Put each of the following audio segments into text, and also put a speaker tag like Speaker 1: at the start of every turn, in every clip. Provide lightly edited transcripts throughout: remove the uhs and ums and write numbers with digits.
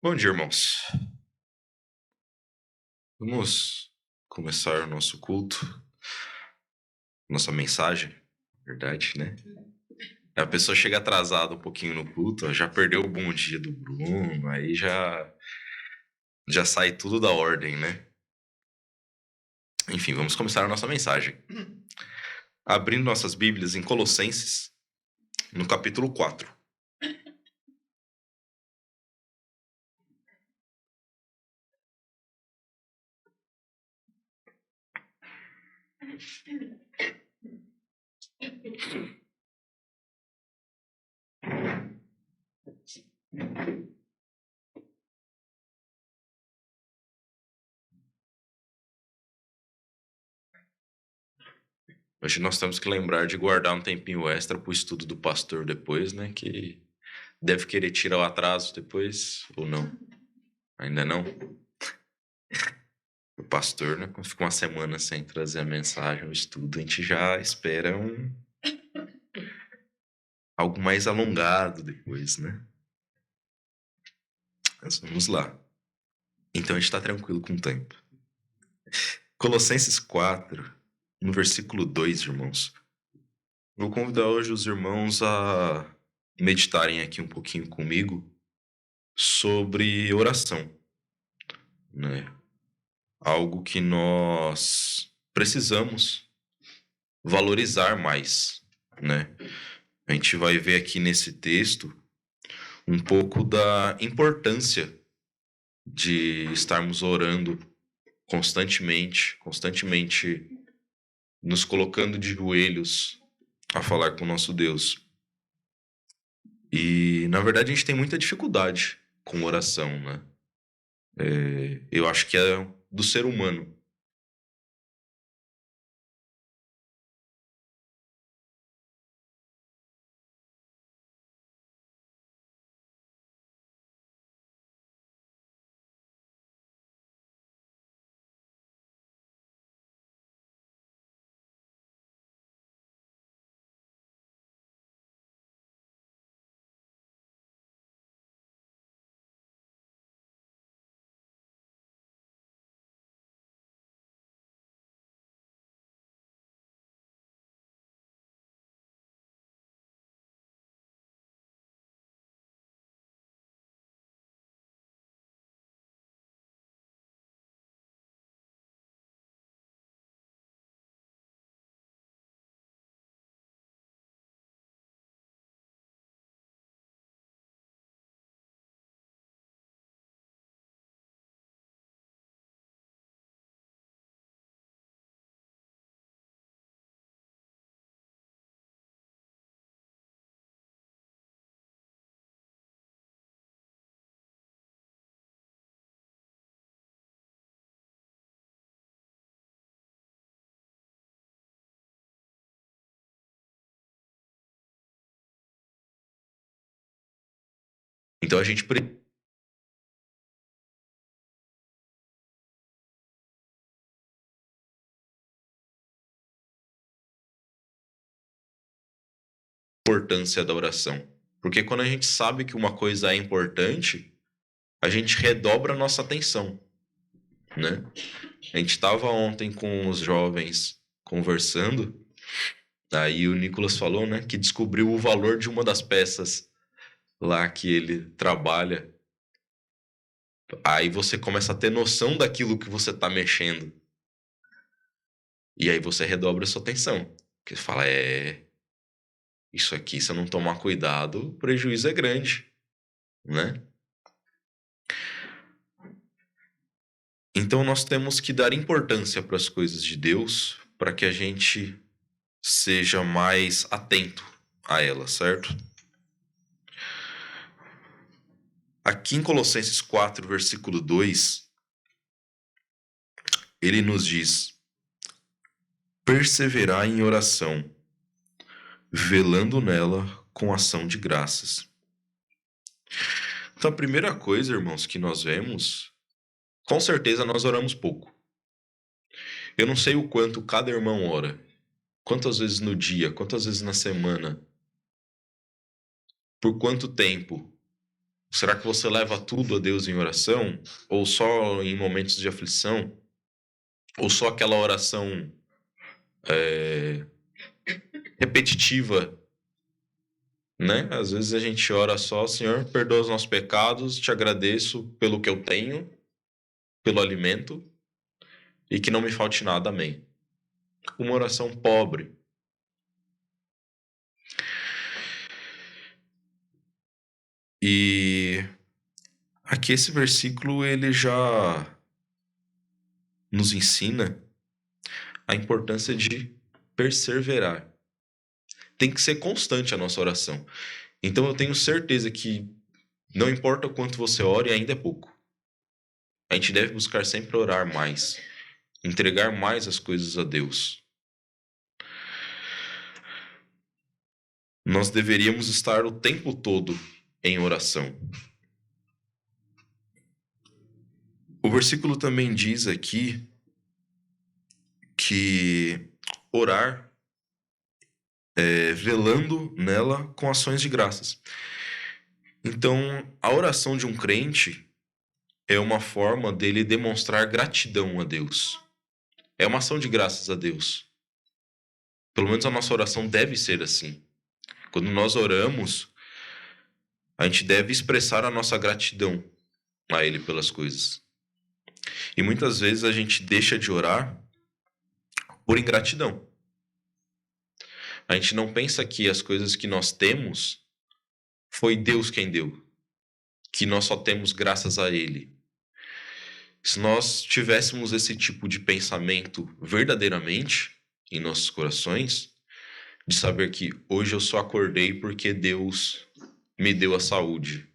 Speaker 1: Bom dia, irmãos. Vamos começar o nosso culto, nossa mensagem, na verdade, né? A pessoa chega atrasada um pouquinho no culto, já perdeu o bom dia do Bruno, aí já sai tudo da ordem, né? Enfim, vamos começar a nossa mensagem. Abrindo nossas Bíblias em Colossenses, no capítulo 4. Hoje nós temos que lembrar de guardar um tempinho extra para o estudo do pastor depois, né? Que deve querer tirar o atraso depois, ou não? Ainda não? O pastor, né? Quando fica uma semana sem trazer a mensagem, o estudo, a gente já espera algo mais alongado depois, né? Mas vamos lá. Então a gente está tranquilo com o tempo. Colossenses 4, no versículo 2, irmãos. Vou convidar hoje os irmãos a meditarem aqui um pouquinho comigo sobre oração, né? Algo que nós precisamos valorizar mais, né? A gente vai ver aqui nesse texto um pouco da importância de estarmos orando constantemente nos colocando de joelhos a falar com o nosso Deus. E, na verdade, a gente tem muita dificuldade com oração, né? Eu acho que é do ser humano. Então a gente importância da oração. Porque quando a gente sabe que uma coisa é importante, a gente redobra a nossa atenção, né? A gente estava ontem com os jovens conversando, aí o Nicolas falou, né, que descobriu o valor de uma das peças lá que ele trabalha. Aí você começa a ter noção daquilo que você está mexendo. E aí você redobra a sua atenção. Porque você fala, isso aqui, se eu não tomar cuidado, o prejuízo é grande, né? Então nós temos que dar importância para as coisas de Deus, para que a gente seja mais atento a elas, certo? Aqui em Colossenses 4, versículo 2, ele nos diz: perseverar em oração, velando nela com ação de graças. Então a primeira coisa, irmãos, que nós vemos, com certeza nós oramos pouco. Eu não sei o quanto cada irmão ora. Quantas vezes no dia, quantas vezes na semana, por quanto tempo. Será que você leva tudo a Deus em oração? Ou só em momentos de aflição? Ou só aquela oração repetitiva, né? Às vezes a gente ora só: Senhor, perdoa os nossos pecados, te agradeço pelo que eu tenho, pelo alimento, e que não me falte nada, amém. Uma oração pobre. E aqui esse versículo ele já nos ensina a importância de perseverar. Tem que ser constante a nossa oração. Então eu tenho certeza que não importa o quanto você ore, ainda é pouco. A gente deve buscar sempre orar mais, entregar mais as coisas a Deus. Nós deveríamos estar o tempo todo em oração. O versículo também diz aqui que orar velando nela com ações de graças. Então, a oração de um crente é uma forma dele demonstrar gratidão a Deus. É uma ação de graças a Deus. Pelo menos a nossa oração deve ser assim. Quando nós oramos, a gente deve expressar a nossa gratidão a Ele pelas coisas. E muitas vezes a gente deixa de orar por ingratidão. A gente não pensa que as coisas que nós temos foi Deus quem deu, que nós só temos graças a Ele. Se nós tivéssemos esse tipo de pensamento verdadeiramente em nossos corações, de saber que hoje eu só acordei porque Deus me deu a saúde.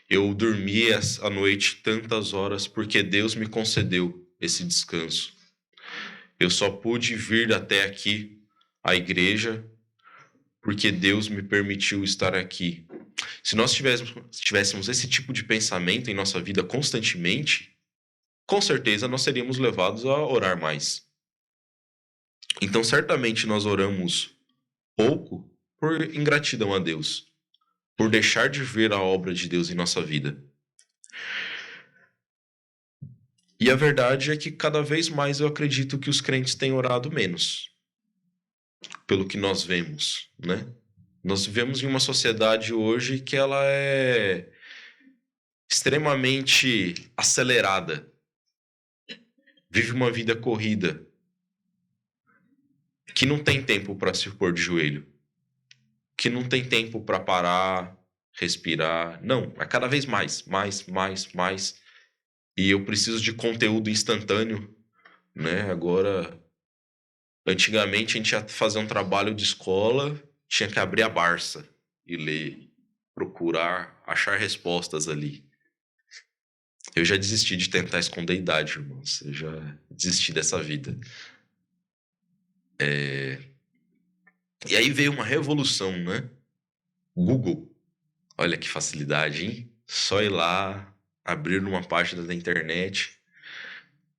Speaker 1: Eu dormi a noite tantas horas porque Deus me concedeu esse descanso. Eu só pude vir até aqui, à igreja, porque Deus me permitiu estar aqui. Se nós tivéssemos esse tipo de pensamento em nossa vida constantemente, com certeza nós seríamos levados a orar mais. Então, certamente nós oramos pouco por ingratidão a Deus, por deixar de ver a obra de Deus em nossa vida. E a verdade é que cada vez mais eu acredito que os crentes têm orado menos, pelo que nós vemos, né? Nós vivemos em uma sociedade hoje que ela é extremamente acelerada, vive uma vida corrida, que não tem tempo para se pôr de joelho, que não tem tempo para parar, respirar. Não, é cada vez mais. E eu preciso de conteúdo instantâneo, né? Agora, antigamente a gente ia fazer um trabalho de escola, tinha que abrir a Barça e ler, procurar, achar respostas ali. Eu já desisti de tentar esconder a idade, irmãos. Eu já desisti dessa vida. E aí veio uma revolução, né? Google. Olha que facilidade, hein? Só ir lá, abrir uma página da internet,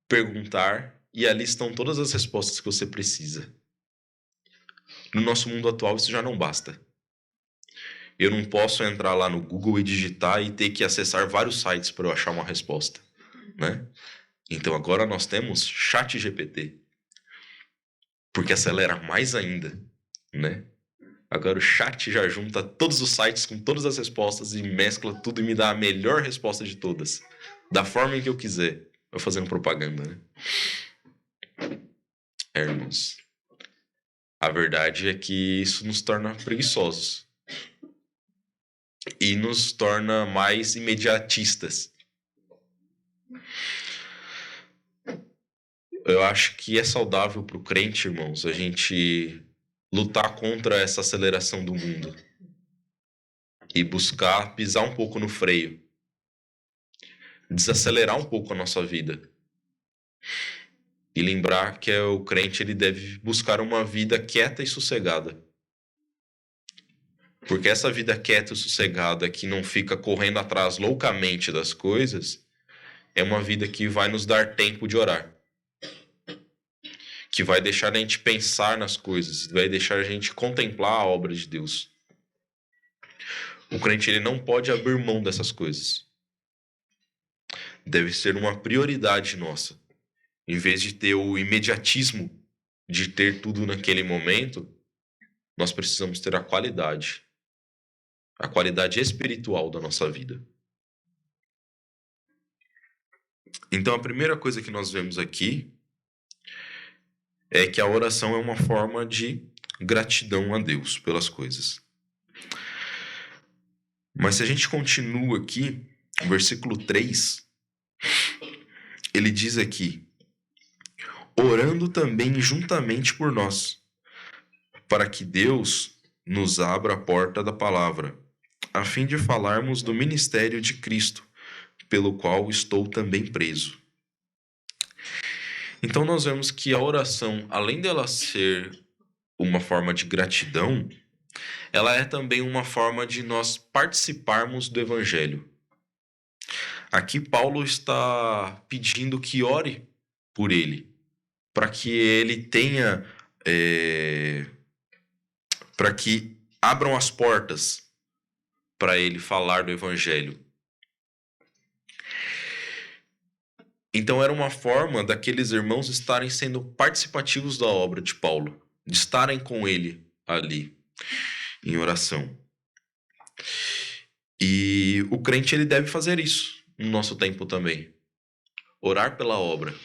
Speaker 1: perguntar, e ali estão todas as respostas que você precisa. No nosso mundo atual, isso já não basta. Eu não posso entrar lá no Google e digitar e ter que acessar vários sites para eu achar uma resposta, né? Então agora nós temos ChatGPT, porque acelera mais ainda, né? Agora o chat já junta todos os sites com todas as respostas e mescla tudo e me dá a melhor resposta de todas, da forma em que eu quiser. Eu fazendo propaganda, né? Irmãos, a verdade é que isso nos torna preguiçosos e nos torna mais imediatistas. Eu acho que é saudável para o crente, irmãos, a gente lutar contra essa aceleração do mundo e buscar pisar um pouco no freio, desacelerar um pouco a nossa vida e lembrar que o crente ele deve buscar uma vida quieta e sossegada. Porque essa vida quieta e sossegada que não fica correndo atrás loucamente das coisas é uma vida que vai nos dar tempo de orar, que vai deixar a gente pensar nas coisas, vai deixar a gente contemplar a obra de Deus. O crente ele não pode abrir mão dessas coisas. Deve ser uma prioridade nossa. Em vez de ter o imediatismo de ter tudo naquele momento, nós precisamos ter a qualidade espiritual da nossa vida. Então, a primeira coisa que nós vemos aqui é que a oração é uma forma de gratidão a Deus pelas coisas. Mas se a gente continua aqui, no versículo 3, ele diz aqui: orando também juntamente por nós, para que Deus nos abra a porta da palavra, a fim de falarmos do ministério de Cristo, pelo qual estou também preso. Então nós vemos que a oração, além dela ser uma forma de gratidão, ela é também uma forma de nós participarmos do Evangelho. Aqui Paulo está pedindo que ore por ele, para que ele tenha, para que abram as portas para ele falar do Evangelho. Então era uma forma daqueles irmãos estarem sendo participativos da obra de Paulo, de estarem com ele ali, em oração. E o crente ele deve fazer isso no nosso tempo também. Orar pela obra.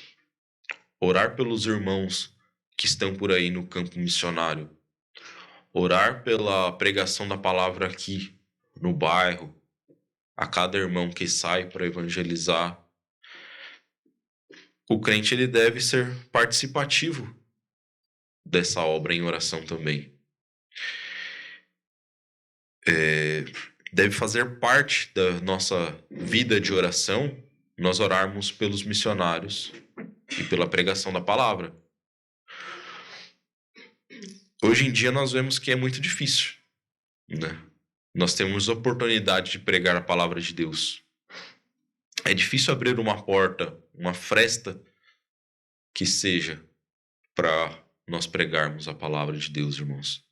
Speaker 1: Orar pelos irmãos que estão por aí no campo missionário. Orar pela pregação da palavra aqui, no bairro. A cada irmão que sai para evangelizar. O crente ele deve ser participativo dessa obra em oração também. Deve fazer parte da nossa vida de oração nós orarmos pelos missionários e pela pregação da palavra. Hoje em dia nós vemos que é muito difícil, né? Nós temos oportunidade de pregar a palavra de Deus. É difícil abrir uma porta, uma fresta que seja para nós pregarmos a palavra de Deus, irmãos.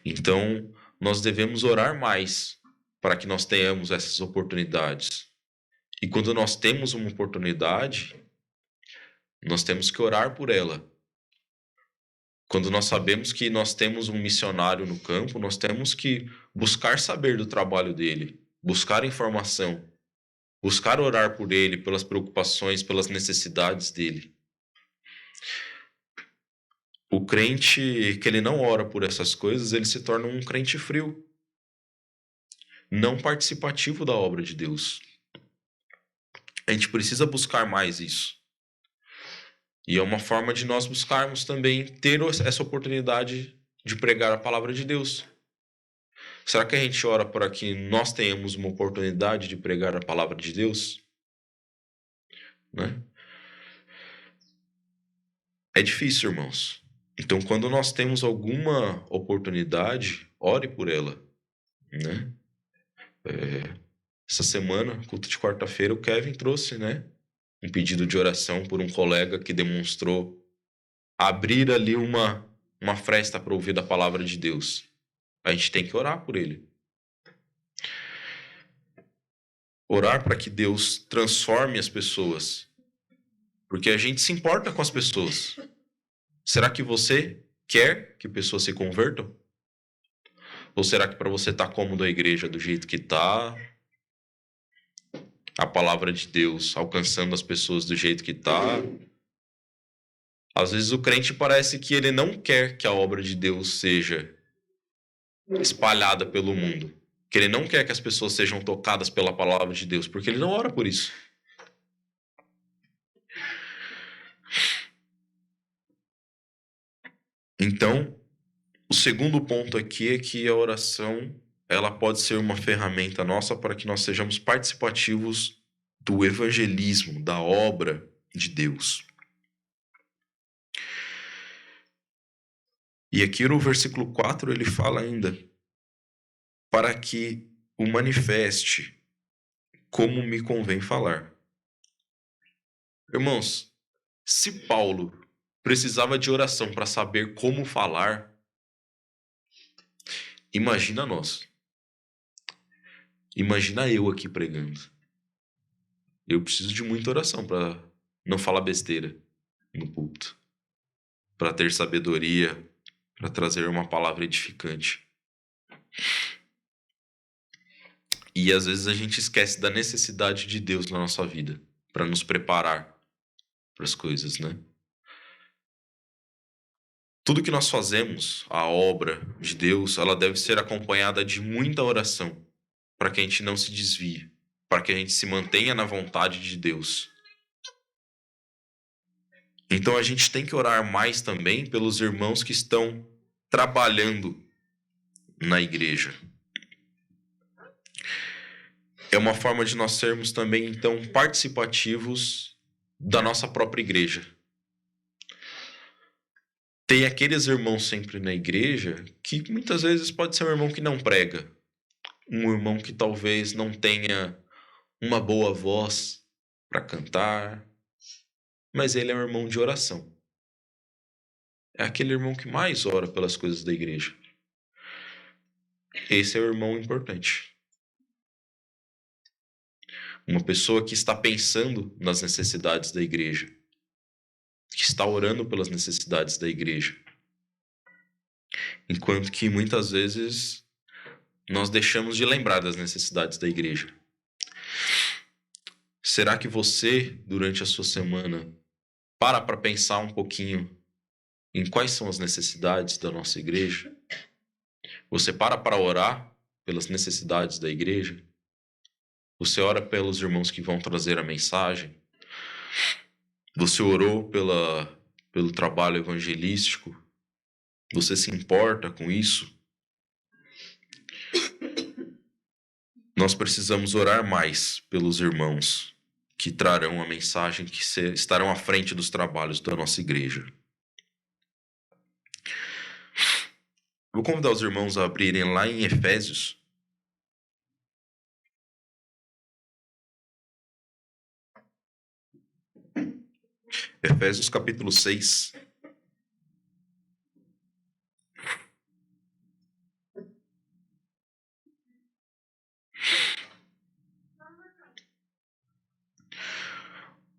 Speaker 1: Então, nós devemos orar mais para que nós tenhamos essas oportunidades. E quando nós temos uma oportunidade, nós temos que orar por ela. Quando nós sabemos que nós temos um missionário no campo, nós temos que buscar saber do trabalho dele, buscar informação, buscar orar por ele, pelas preocupações, pelas necessidades dele. O crente que ele não ora por essas coisas, ele se torna um crente frio, não participativo da obra de Deus. A gente precisa buscar mais isso. E é uma forma de nós buscarmos também ter essa oportunidade de pregar a palavra de Deus. Será que a gente ora para que nós tenhamos uma oportunidade de pregar a palavra de Deus? Né? É difícil, irmãos. Então, quando nós temos alguma oportunidade, ore por ela. Né? Essa semana, culto de quarta-feira, o Kevin trouxe, né, um pedido de oração por um colega que demonstrou abrir ali uma fresta para ouvir a palavra de Deus. A gente tem que orar por ele. Orar para que Deus transforme as pessoas. Porque a gente se importa com as pessoas. Será que você quer que pessoas se convertam? Ou será que para você tá cômodo a igreja do jeito que tá? A palavra de Deus alcançando as pessoas do jeito que tá? Às vezes o crente parece que ele não quer que a obra de Deus seja espalhada pelo mundo. Que ele não quer que as pessoas sejam tocadas pela palavra de Deus, porque ele não ora por isso. Então, o segundo ponto aqui é que a oração ela pode ser uma ferramenta nossa para que nós sejamos participativos do evangelismo, da obra de Deus. E aqui no versículo 4 ele fala ainda: para que o manifeste como me convém falar. Irmãos, se Paulo precisava de oração para saber como falar, imagina nós. Imagina eu aqui pregando. Eu preciso de muita oração para não falar besteira no púlpito, para ter sabedoria, para trazer uma palavra edificante. E às vezes a gente esquece da necessidade de Deus na nossa vida, para nos preparar para as coisas, né? Tudo que nós fazemos, a obra de Deus, ela deve ser acompanhada de muita oração, para que a gente não se desvie, para que a gente se mantenha na vontade de Deus. Então a gente tem que orar mais também pelos irmãos que estão trabalhando na igreja. É uma forma de nós sermos também, então, participativos da nossa própria igreja. Tem aqueles irmãos sempre na igreja que muitas vezes pode ser um irmão que não prega, um irmão que talvez não tenha uma boa voz para cantar, mas ele é um irmão de oração. É aquele irmão que mais ora pelas coisas da igreja. Esse é o irmão importante. Uma pessoa que está pensando nas necessidades da igreja, que está orando pelas necessidades da igreja. Enquanto que muitas vezes nós deixamos de lembrar das necessidades da igreja. Será que você, durante a sua semana, para pensar um pouquinho em quais são as necessidades da nossa igreja? Você para orar pelas necessidades da igreja? Você ora pelos irmãos que vão trazer a mensagem? Você orou pelo trabalho evangelístico? Você se importa com isso? Nós precisamos orar mais pelos irmãos que trarão a mensagem, que estarão à frente dos trabalhos da nossa igreja. Vou convidar os irmãos a abrirem lá em Efésios. Efésios capítulo 6.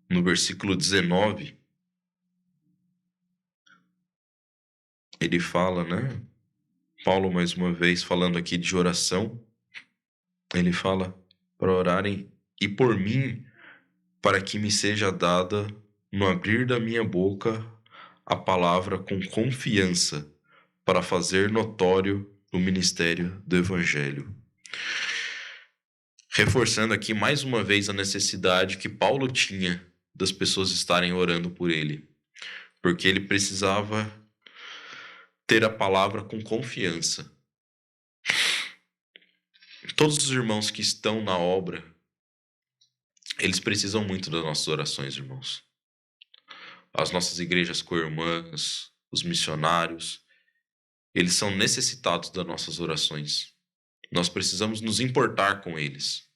Speaker 1: No versículo 19, ele fala, né? Paulo, mais uma vez, falando aqui de oração, ele fala para orarem e por mim, para que me seja dada, no abrir da minha boca, a palavra com confiança, para fazer notório o ministério do Evangelho. Reforçando aqui mais uma vez a necessidade que Paulo tinha das pessoas estarem orando por ele, porque ele precisava ter a palavra com confiança. Todos os irmãos que estão na obra, eles precisam muito das nossas orações, irmãos. As nossas igrejas co-irmãs, os missionários, eles são necessitados das nossas orações. Nós precisamos nos importar com eles.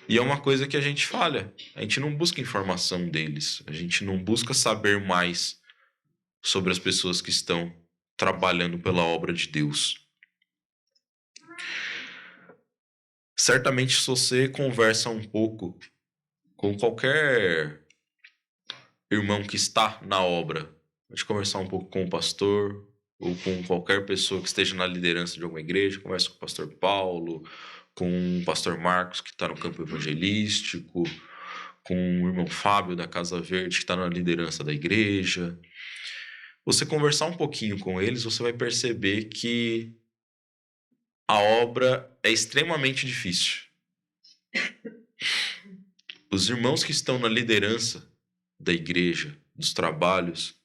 Speaker 1: E é uma coisa que a gente falha. A gente não busca informação deles. A gente não busca saber mais sobre as pessoas que estão trabalhando pela obra de Deus. Certamente, se você conversa um pouco com qualquer irmão que está na obra, pode conversar um pouco com o pastor ou com qualquer pessoa que esteja na liderança de alguma igreja, conversa com o pastor Paulo, com o pastor Marcos, que está no campo evangelístico, com o irmão Fábio da Casa Verde, que está na liderança da igreja. Você conversar um pouquinho com eles, você vai perceber que a obra é extremamente difícil. Os irmãos que estão na liderança da igreja, dos trabalhos,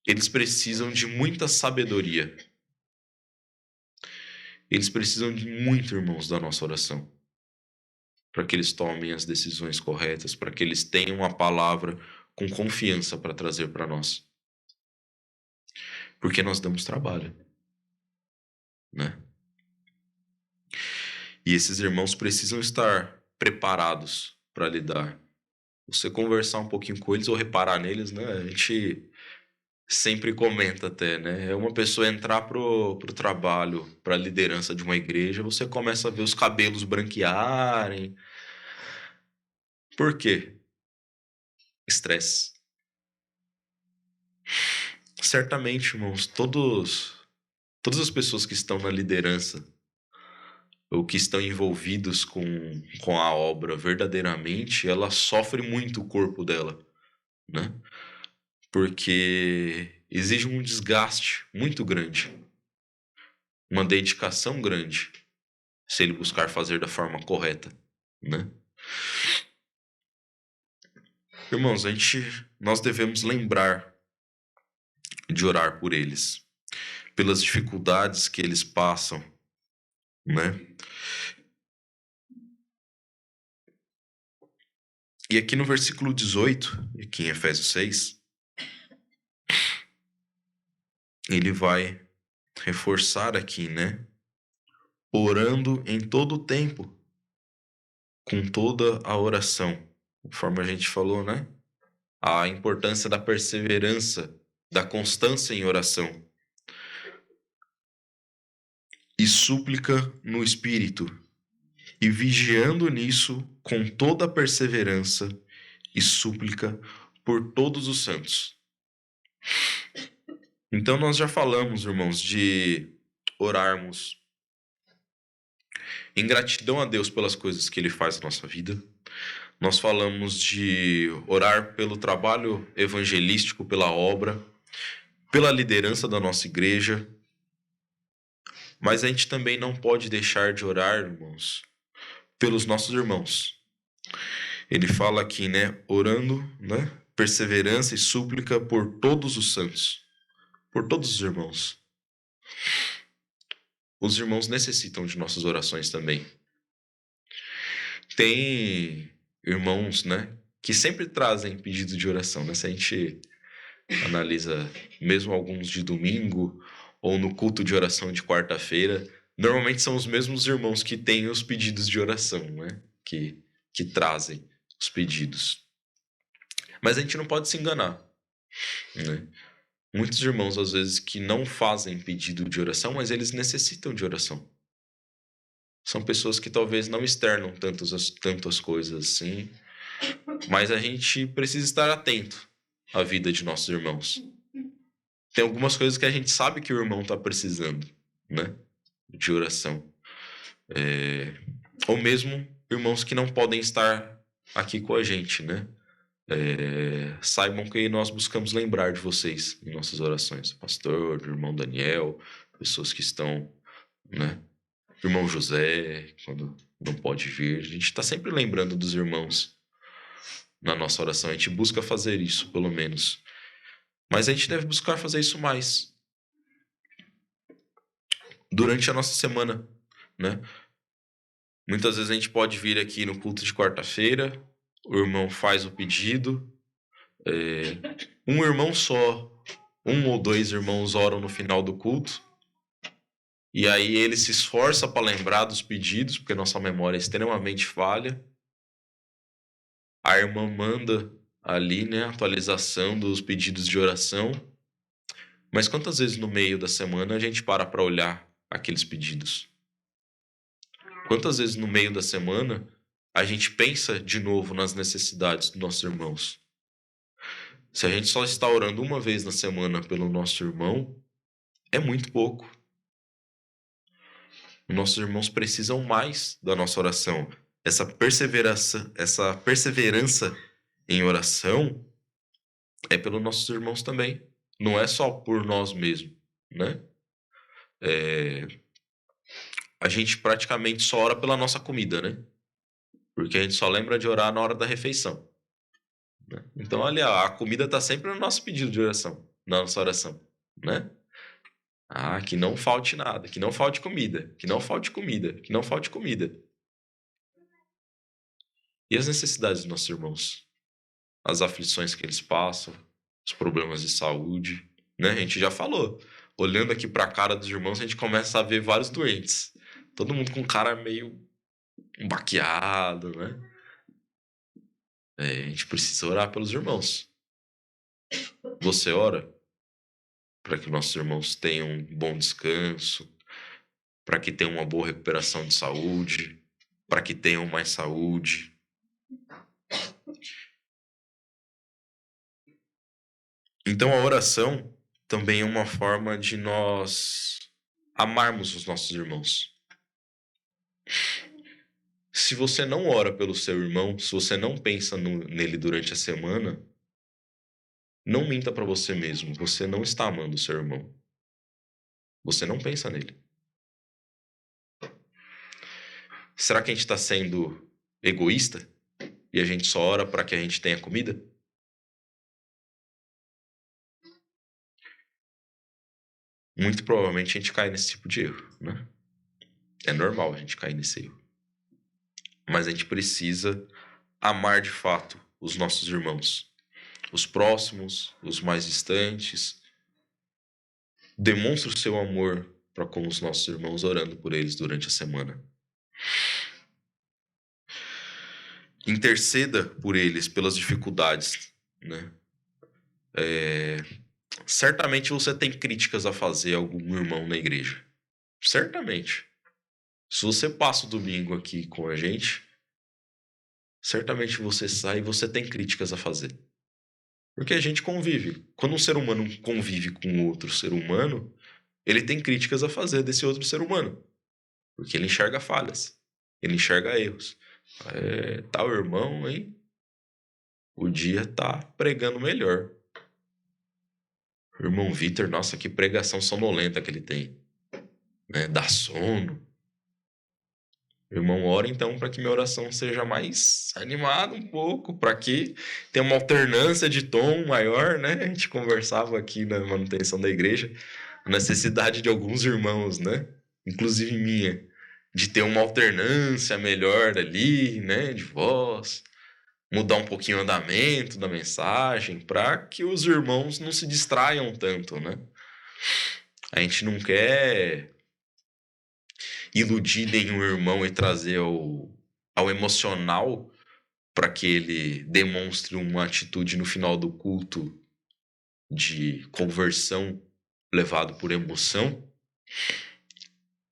Speaker 1: eles precisam de muita sabedoria. Eles precisam de muito, irmãos, da nossa oração, para que eles tomem as decisões corretas, para que eles tenham uma palavra com confiança para trazer para nós. Porque nós damos trabalho, né? E esses irmãos precisam estar preparados para lidar. Você conversar um pouquinho com eles ou reparar neles, né? A gente sempre comenta até, né? É uma pessoa entrar pro trabalho, pra liderança de uma igreja, você começa a ver os cabelos branquearem. Por quê? Estresse. Certamente, irmãos, todas as pessoas que estão na liderança ou que estão envolvidos com a obra verdadeiramente, ela sofre muito o corpo dela, né? Porque exige um desgaste muito grande, uma dedicação grande, se ele buscar fazer da forma correta, né? Irmãos, nós devemos lembrar de orar por eles, pelas dificuldades que eles passam, né? E aqui no versículo 18, aqui em Efésios 6, ele vai reforçar aqui, né? Orando em todo o tempo, com toda a oração. Conforme a gente falou, né? A importância da perseverança, da constância em oração. E súplica no Espírito, e vigiando nisso com toda a perseverança e súplica por todos os santos. Então nós já falamos, irmãos, de orarmos em gratidão a Deus pelas coisas que Ele faz na nossa vida. Nós falamos de orar pelo trabalho evangelístico, pela obra, pela liderança da nossa igreja. Mas a gente também não pode deixar de orar, irmãos, pelos nossos irmãos. Ele fala aqui, né, orando, né, perseverança e súplica por todos os santos, por todos os irmãos. Os irmãos necessitam de nossas orações também. Tem irmãos, né, que sempre trazem pedido de oração, né? Se a gente analisa mesmo alguns de domingo ou no culto de oração de quarta-feira, normalmente são os mesmos irmãos que têm os pedidos de oração, né? Que trazem os pedidos. Mas a gente não pode se enganar, né? Muitos irmãos, às vezes, que não fazem pedido de oração, mas eles necessitam de oração. São pessoas que talvez não externam tantas coisas assim, mas a gente precisa estar atento à vida de nossos irmãos. Tem algumas coisas que a gente sabe que o irmão está precisando, né? De oração. Ou mesmo irmãos que não podem estar aqui com a gente, né? Saibam que nós buscamos lembrar de vocês em nossas orações. O pastor, o irmão Daniel, pessoas que estão, né? Irmão José, quando não pode vir. A gente está sempre lembrando dos irmãos na nossa oração. A gente busca fazer isso, pelo menos. Mas a gente deve buscar fazer isso mais durante a nossa semana, né? Muitas vezes a gente pode vir aqui no culto de quarta-feira, o irmão faz o pedido, um irmão só, um ou dois irmãos oram no final do culto, e aí ele se esforça para lembrar dos pedidos, porque nossa memória é extremamente falha. A irmã manda ali, né, a atualização dos pedidos de oração, mas quantas vezes no meio da semana a gente para olhar aqueles pedidos? Quantas vezes no meio da semana a gente pensa de novo nas necessidades dos nossos irmãos? Se a gente só está orando uma vez na semana pelo nosso irmão, é muito pouco. Os nossos irmãos precisam mais da nossa oração. Essa perseverança em oração é pelos nossos irmãos também. Não é só por nós mesmos, né? A gente praticamente só ora pela nossa comida, né? Porque a gente só lembra de orar na hora da refeição, né? Então, olha, a comida está sempre no nosso pedido de oração, na nossa oração, né? Ah, que não falte nada, que não falte comida, que não falte comida, que não falte comida. E as necessidades dos nossos irmãos? As aflições que eles passam, os problemas de saúde, né? A gente já falou. Olhando aqui para a cara dos irmãos, a gente começa a ver vários doentes. Todo mundo com cara meio baqueado, né? A gente precisa orar pelos irmãos. Você ora? para que nossos irmãos tenham um bom descanso, para que tenham uma boa recuperação de saúde, para que tenham mais saúde. Então a oração também é uma forma de nós amarmos os nossos irmãos. Se você não ora pelo seu irmão, se você não pensa nele durante a semana, não minta para você mesmo. Você não está amando o seu irmão. Você não pensa nele. Será que a gente está sendo egoísta e a gente só ora para que a gente tenha comida? Muito provavelmente a gente cai nesse tipo de erro, né? É normal a gente cair nesse erro. Mas a gente precisa amar de fato os nossos irmãos. Os próximos, os mais distantes. Demonstre o seu amor para com os nossos irmãos, orando por eles durante a semana. Interceda por eles, pelas dificuldades, né? Certamente você tem críticas a fazer a algum irmão na igreja. Certamente. Se você passa o domingo aqui com a gente, certamente você sai e você tem críticas a fazer. Porque a gente convive. Quando um ser humano convive com outro ser humano, ele tem críticas a fazer desse outro ser humano. Porque ele enxerga falhas. Ele enxerga erros. Tal irmão, hein? O dia tá pregando melhor. O irmão Vitor, nossa, que pregação sonolenta que ele tem. Né? Dá sono. Irmão, ora então para que minha oração seja mais animada um pouco, para que tenha uma alternância de tom maior, né? A gente conversava aqui na manutenção da igreja, a necessidade de alguns irmãos, né? Inclusive minha, de ter uma alternância melhor ali, né? De voz, mudar um pouquinho o andamento da mensagem, para que os irmãos não se distraiam tanto, né? A gente não quer iludir nenhum irmão e trazer ao emocional para que ele demonstre uma atitude no final do culto de conversão levado por emoção,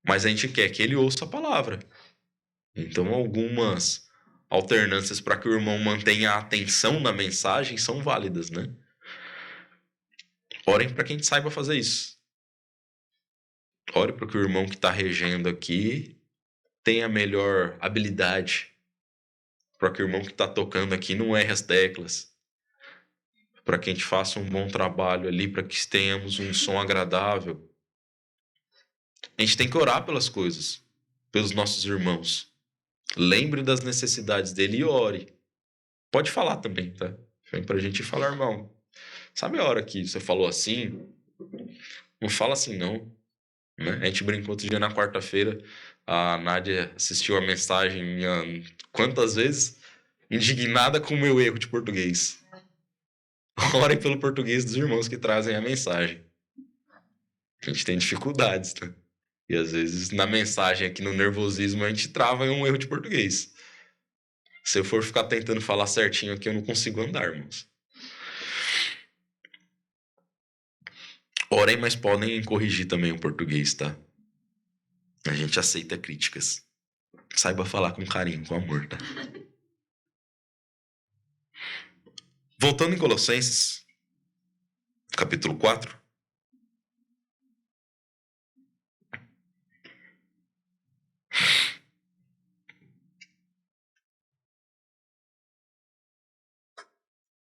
Speaker 1: mas a gente quer que ele ouça a palavra. Então algumas alternâncias para que o irmão mantenha a atenção na mensagem são válidas, né? Orem para que a gente saiba fazer isso. Ore para que o irmão que está regendo aqui tenha melhor habilidade, para que o irmão que está tocando aqui não erre as teclas, para que a gente faça um bom trabalho ali, para que tenhamos um som agradável. A gente tem que orar pelas coisas, pelos nossos irmãos. Lembre das necessidades dele e ore. Pode falar também, tá? Vem pra gente falar, irmão. Sabe a hora que você falou assim? Não fala assim, não. Né? A gente brincou outro dia na quarta-feira. A Nádia assistiu a mensagem minha quantas vezes? Indignada com o meu erro de português. Orem pelo português dos irmãos que trazem a mensagem. A gente tem dificuldades, tá? E às vezes na mensagem aqui no nervosismo a gente trava em um erro de português. Se eu for ficar tentando falar certinho aqui, eu não consigo andar, irmãos. Orem, mas podem corrigir também o português, tá? A gente aceita críticas. Saiba falar com carinho, com amor, tá? Voltando em Colossenses, capítulo 4.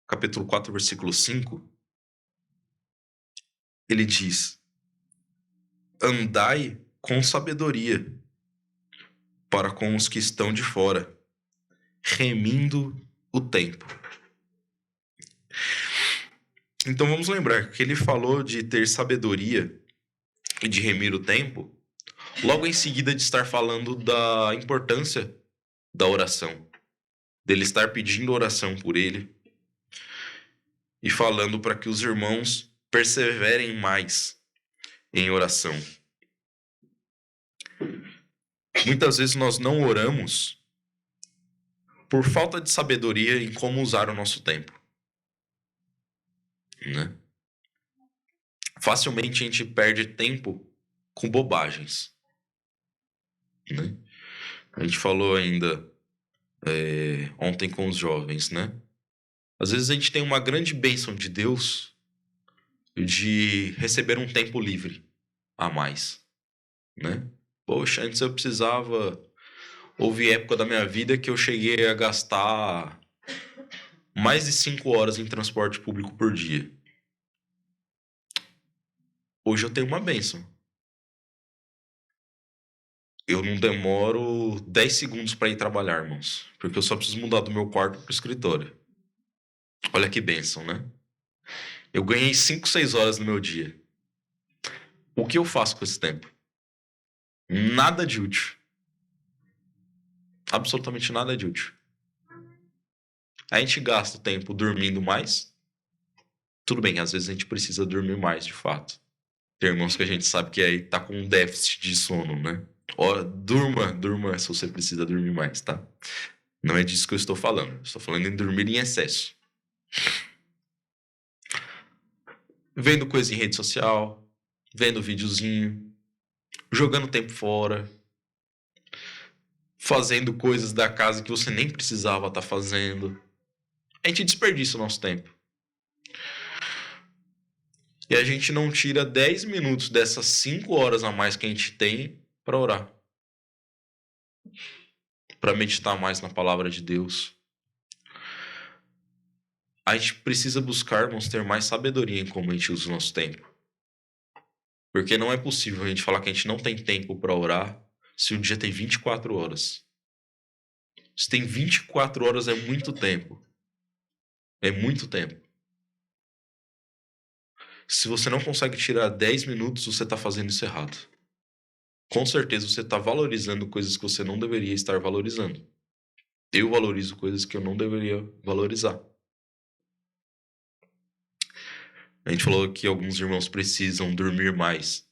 Speaker 1: Capítulo 4, versículo 5. Ele diz: andai com sabedoria para com os que estão de fora, remindo o tempo. Então vamos lembrar que ele falou de ter sabedoria e de remir o tempo, logo em seguida de estar falando da importância da oração, dele estar pedindo oração por ele e falando para que os irmãos perseverem mais em oração. Muitas vezes nós não oramos por falta de sabedoria em como usar o nosso tempo, né? facilmente a gente perde tempo com bobagens, né? A gente falou ainda ontem com os jovens, né? Às vezes a gente tem uma grande bênção de Deus de receber um tempo livre a mais, né? Poxa, antes eu precisava... Houve época da minha vida que eu cheguei a gastar mais de 5 horas em transporte público por dia. Hoje eu tenho uma bênção. Eu não demoro 10 segundos para ir trabalhar, irmãos. Porque eu só preciso mudar do meu quarto pro escritório. Olha que bênção, né? Eu ganhei 5, 6 horas no meu dia. O que eu faço com esse tempo? Nada de útil. Absolutamente nada de útil. A gente gasta o tempo dormindo mais. Tudo bem, às vezes a gente precisa dormir mais, de fato. Tem irmãos que a gente sabe que aí tá com um déficit de sono, né? Ó, durma se você precisa dormir mais, tá? Não é disso que eu estou falando. Estou falando em dormir em excesso. Vendo coisa em rede social, vendo videozinho, jogando tempo fora, fazendo coisas da casa que você nem precisava estar fazendo. A gente desperdiça o nosso tempo. E a gente não tira 10 minutos dessas 5 horas a mais que a gente tem para orar. Para meditar mais na palavra de Deus. A gente precisa buscar, irmãos, ter mais sabedoria em como a gente usa o nosso tempo. Porque não é possível a gente falar que a gente não tem tempo para orar se o dia tem 24 horas. Se tem 24 horas é muito tempo. É muito tempo. Se você não consegue tirar 10 minutos, você está fazendo isso errado. Com certeza você está valorizando coisas que você não deveria estar valorizando. Eu valorizo coisas que eu não deveria valorizar. A gente falou que alguns irmãos precisam dormir mais.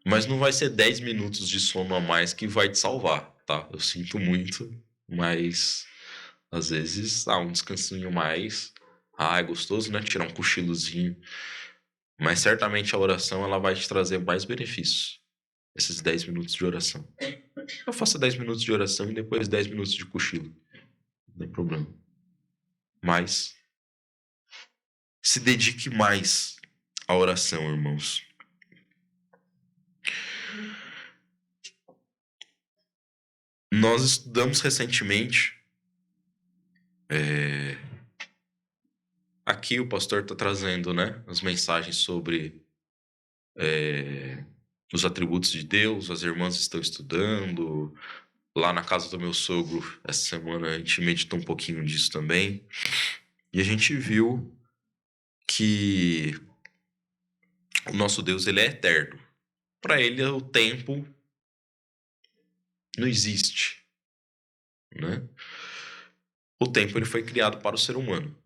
Speaker 1: Mas não vai ser 10 minutos de sono a mais que vai te salvar, tá? Eu sinto muito, mas às vezes um descansinho mais. É gostoso, né? Tirar um cochilozinho. Mas certamente a oração ela vai te trazer mais benefícios. Esses 10 minutos de oração. Eu faço 10 minutos de oração e depois 10 minutos de cochilo. Não tem problema. Mas se dedique mais à oração, irmãos. Nós estudamos recentemente. Aqui o pastor está trazendo, né, as mensagens sobre os atributos de Deus. As irmãs estão estudando. Lá na casa do meu sogro, essa semana, a gente meditou um pouquinho disso também. E a gente viu que o nosso Deus ele é eterno. Para ele, o tempo não existe, né? O tempo ele foi criado para o ser humano.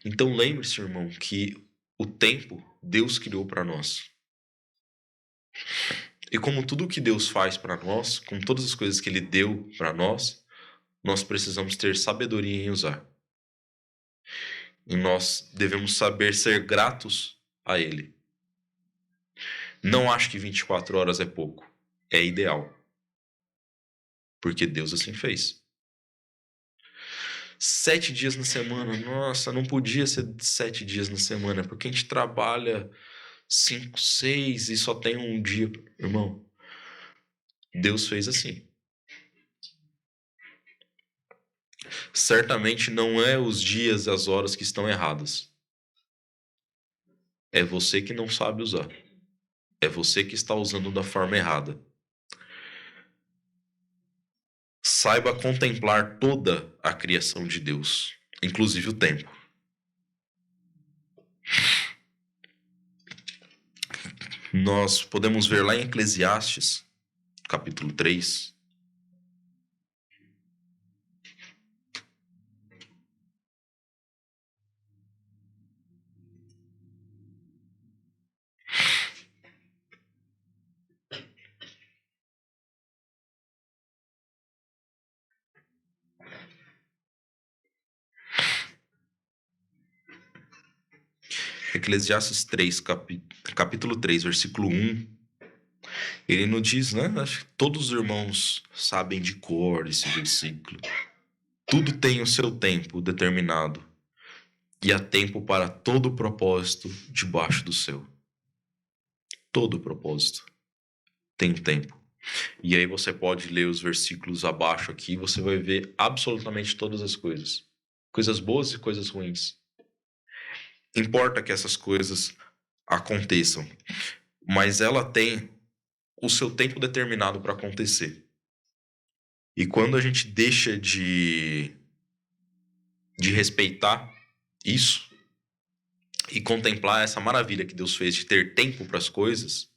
Speaker 1: Então lembre-se, irmão, que o tempo Deus criou para nós. E como tudo que Deus faz para nós, como todas as coisas que Ele deu para nós precisamos ter sabedoria em usar. E nós devemos saber ser gratos a Ele. Não acho que 24 horas é pouco. É ideal. Porque Deus assim fez. 7 dias na semana. Nossa, não podia ser 7 dias na semana. Porque a gente trabalha 5, 6 e só tem um dia. Irmão, Deus fez assim. Certamente não é os dias e as horas que estão erradas. É você que não sabe usar. É você que está usando da forma errada. Saiba contemplar toda a criação de Deus, inclusive o tempo. Nós podemos ver lá em Eclesiastes, capítulo 3. Eclesiastes 3, capítulo 3, versículo 1, ele nos diz, né? Acho que todos os irmãos sabem de cor esse versículo. Tudo tem o seu tempo determinado, e há tempo para todo propósito debaixo do céu. Todo propósito tem um tempo. E aí você pode ler os versículos abaixo aqui e você vai ver absolutamente todas as coisas. Coisas boas e coisas ruins. Importa que essas coisas aconteçam, mas ela tem o seu tempo determinado para acontecer. E quando a gente deixa de respeitar isso e contemplar essa maravilha que Deus fez de ter tempo para as coisas,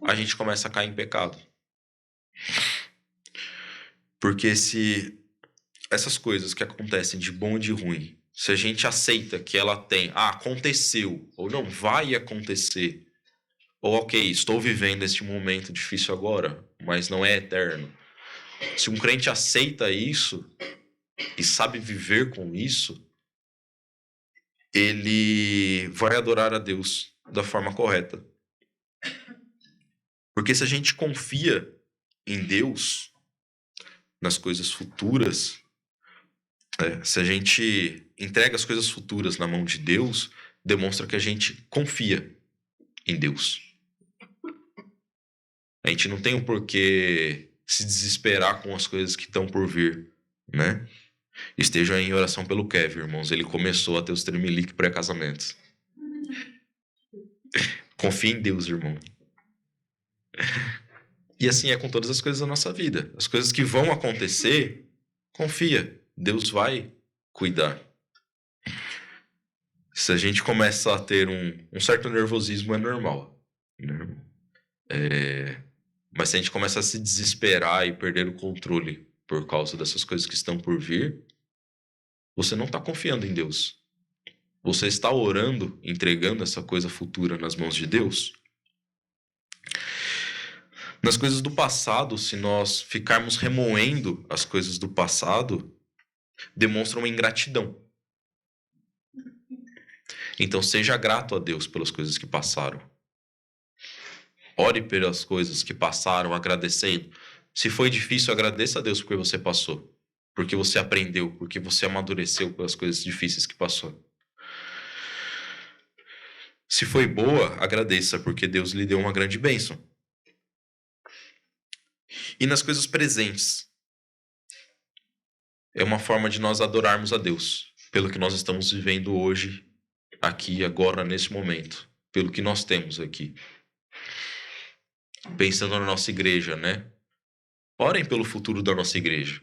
Speaker 1: a gente começa a cair em pecado. Porque se essas coisas que acontecem de bom e de ruim, se a gente aceita que ela tem, aconteceu, ou não vai acontecer, ou ok, estou vivendo este momento difícil agora, mas não é eterno. Se um crente aceita isso e sabe viver com isso, ele vai adorar a Deus da forma correta. Porque se a gente confia em Deus, nas coisas futuras, se a gente entrega as coisas futuras na mão de Deus, demonstra que a gente confia em Deus. A gente não tem o porquê se desesperar com as coisas que estão por vir, né? Estejam em oração pelo Kevin, irmãos. Ele começou a ter os tremelique pré-casamentos. Confie em Deus, irmão. E assim é com todas as coisas da nossa vida. As coisas que vão acontecer, confia. Deus vai cuidar. Se a gente começa a ter um certo nervosismo, é normal, né? Mas se a gente começa a se desesperar e perder o controle por causa dessas coisas que estão por vir, você não está confiando em Deus. Você está orando, entregando essa coisa futura nas mãos de Deus. Nas coisas do passado, se nós ficarmos remoendo as coisas do passado, demonstra uma ingratidão. Então seja grato a Deus pelas coisas que passaram. Ore pelas coisas que passaram, agradecendo. Se foi difícil, agradeça a Deus porque você passou. Porque você aprendeu, porque você amadureceu pelas coisas difíceis que passou. Se foi boa, agradeça, porque Deus lhe deu uma grande bênção. E nas coisas presentes, é uma forma de nós adorarmos a Deus, pelo que nós estamos vivendo hoje, aqui, agora, nesse momento, pelo que nós temos aqui. Pensando na nossa igreja, né? Orem pelo futuro da nossa igreja.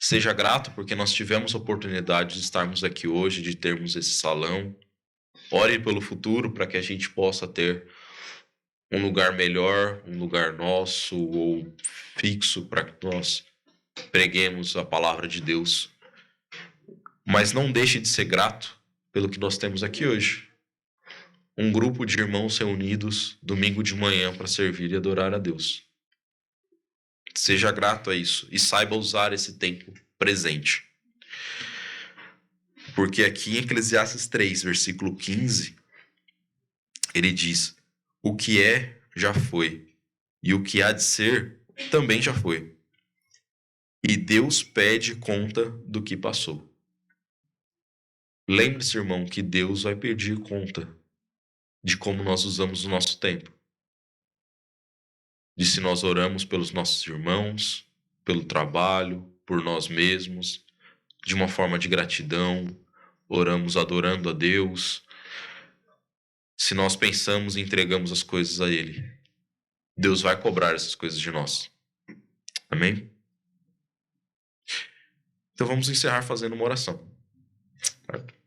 Speaker 1: Seja grato porque nós tivemos a oportunidade de estarmos aqui hoje, de termos esse salão. Ore pelo futuro para que a gente possa ter um lugar melhor, um lugar nosso ou fixo para que nós preguemos a palavra de Deus. Mas não deixe de ser grato pelo que nós temos aqui hoje. Um grupo de irmãos reunidos domingo de manhã para servir e adorar a Deus. Seja grato a isso e saiba usar esse tempo presente. Porque aqui em Eclesiastes 3, versículo 15, ele diz: o que é, já foi, e o que há de ser, também já foi. E Deus pede conta do que passou. Lembre-se, irmão, que Deus vai pedir conta de como nós usamos o nosso tempo. De se nós oramos pelos nossos irmãos, pelo trabalho, por nós mesmos, de uma forma de gratidão, oramos adorando a Deus. Se nós pensamos e entregamos as coisas a Ele, Deus vai cobrar essas coisas de nós. Amém? Então vamos encerrar fazendo uma oração. Certo?